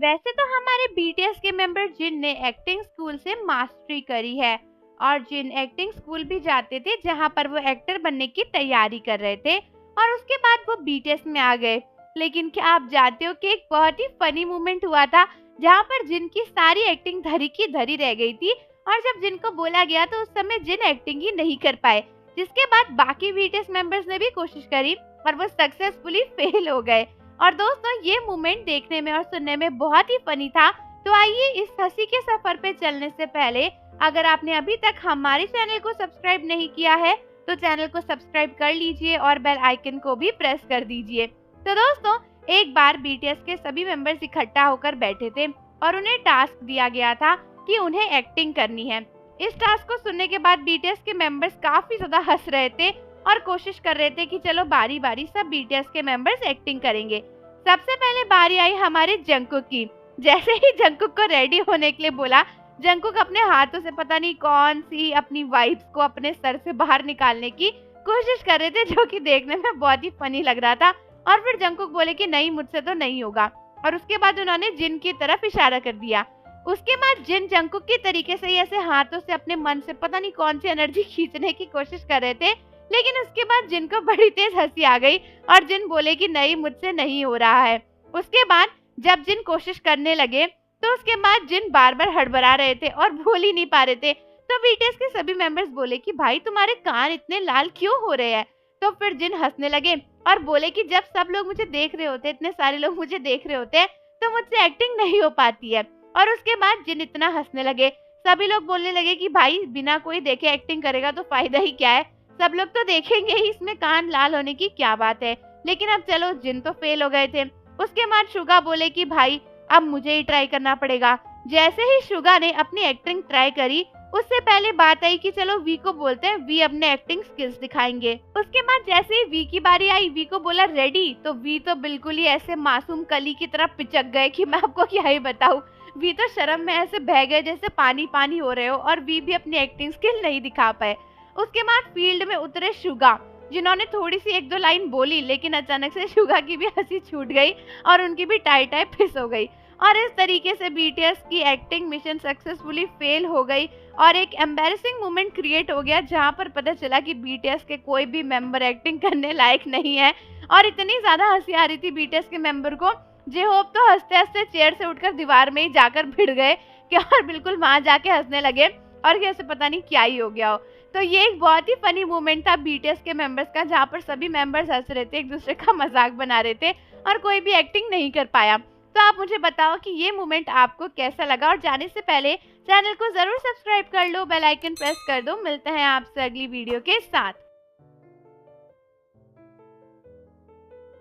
वैसे तो हमारे बीटीएस के मेंबर जिन ने एक्टिंग स्कूल से मास्टरी करी है और जिन एक्टिंग स्कूल भी जाते थे जहाँ पर वो एक्टर बनने की तैयारी कर रहे थे और उसके बाद वो बीटीएस में आ गए। लेकिन क्या आप जानते हो कि एक बहुत ही फनी मोमेंट हुआ था जहाँ पर जिन की सारी एक्टिंग धरी की धरी रह गई थी और जब जिनको बोला गया तो उस समय जिन एक्टिंग ही नहीं कर पाए, जिसके बाद बाकी बीटीएस मेंबर्स ने भी कोशिश करी और वो सक्सेसफुली फेल हो गए। और दोस्तों ये मोमेंट देखने में और सुनने में बहुत ही फनी था। तो आइए इस हंसी के सफर पे चलने से पहले अगर आपने अभी तक हमारे चैनल को सब्सक्राइब नहीं किया है तो चैनल को सब्सक्राइब कर लीजिए और बेल आइकन को भी प्रेस कर दीजिए। तो दोस्तों एक बार बीटीएस के सभी मेंबर्स इकट्ठा होकर बैठे थे और उन्हें टास्क दिया गया था कि उन्हें एक्टिंग करनी है। इस टास्क को सुनने के बाद बीटीएस के मेंबर्स काफी ज्यादा हंस रहे थे और कोशिश कर रहे थे कि चलो बारी बारी सब बीटीएस के मेंबर्स एक्टिंग करेंगे। सबसे पहले बारी आई हमारे जंकुक की। जैसे ही जंकुक को रेडी होने के लिए बोला, जंकुक अपने हाथों से पता नहीं कौन सी अपनी वाइब्स को अपने सर से बाहर निकालने की कोशिश कर रहे थे, जो कि देखने में बहुत ही फनी लग रहा था। और फिर जंकुक बोले कि नहीं, मुझसे तो नहीं होगा, और उसके बाद उन्होंने जिन की तरफ इशारा कर दिया। उसके बाद जिन जंकुक की तरीके से ऐसे हाथों से अपने मन से पता नहीं कौन सी एनर्जी खींचने की कोशिश कर रहे थे, लेकिन उसके बाद जिन को बड़ी तेज हंसी आ गई और जिन बोले कि नहीं, मुझसे नहीं हो रहा है। उसके बाद जब जिन कोशिश करने लगे तो उसके बाद जिन बार बार हड़बड़ा रहे थे और बोल ही नहीं पा रहे थे। तो बीटीएस के सभी मेंबर्स बोले कि भाई तुम्हारे कान इतने लाल क्यों हो रहे हैं। तो फिर जिन हंसने लगे और बोले कि जब सब लोग मुझे देख रहे होते, इतने सारे लोग मुझे देख रहे होते हैं, तो मुझसे एक्टिंग नहीं हो पाती है। और उसके बाद जिन इतना हंसने लगे, सभी लोग बोलने लगे कि भाई बिना कोई देखे एक्टिंग करेगा तो फायदा ही क्या है, सब लोग तो देखेंगे ही, इसमें कान लाल होने की क्या बात है। लेकिन अब चलो, जिन तो फेल हो गए थे। उसके बाद शुगा बोले कि भाई अब मुझे ही ट्राई करना पड़ेगा। जैसे ही शुगा ने अपनी एक्टिंग ट्राई करी, उससे पहले बात आई कि चलो वी को बोलते हैं, वी अपने एक्टिंग स्किल्स दिखाएंगे। उसके बाद जैसे ही वी की बारी आई, वी को बोला रेडी, तो वी तो बिल्कुल ही ऐसे मासूम कली की तरह पिचक गए कि मैं आपको क्या ही बताऊं। वी तो शर्म में ऐसे बह गए जैसे पानी पानी हो रहे हो, और वी भी अपनी एक्टिंग स्किल नहीं दिखा पाए। उसके बाद फील्ड में उतरे शुगा, जिन्होंने थोड़ी सी एक दो लाइन बोली, लेकिन अचानक से शुगा की भी हंसी छूट गई और उनकी भी टाई टाई फिस हो गई। और इस तरीके से बीटीएस की एक्टिंग मिशन सक्सेसफुली फेल हो गई और एक एम्बैरेसिंग मोमेंट क्रिएट हो गया, जहां पर पता चला कि बीटीएस के कोई भी मेंबर एक्टिंग करने लायक नहीं है। और इतनी ज्यादा हंसी आ रही थी बीटीएस के मेंबर को, जे होप तो हंसते हंसते चेयर से उठकर दीवार में ही जाकर भिड़ गए कि और बिल्कुल वहां जाके हंसने लगे और कैसे पता नहीं क्या ही हो गया हो। तो ये एक बहुत ही फनी मोमेंट था बीटीएस के मेंबर्स का, जहाँ पर सभी मेंबर्स हंस रहे थे, एक दूसरे का मजाक बना रहे थे और कोई भी एक्टिंग नहीं कर पाया। तो आप मुझे बताओ कि ये मोमेंट आपको कैसा लगा, और जाने से पहले चैनल को जरूर सब्सक्राइब कर लो, बेल आइकन प्रेस कर दो। मिलते हैं आपसे अगली वीडियो के साथ।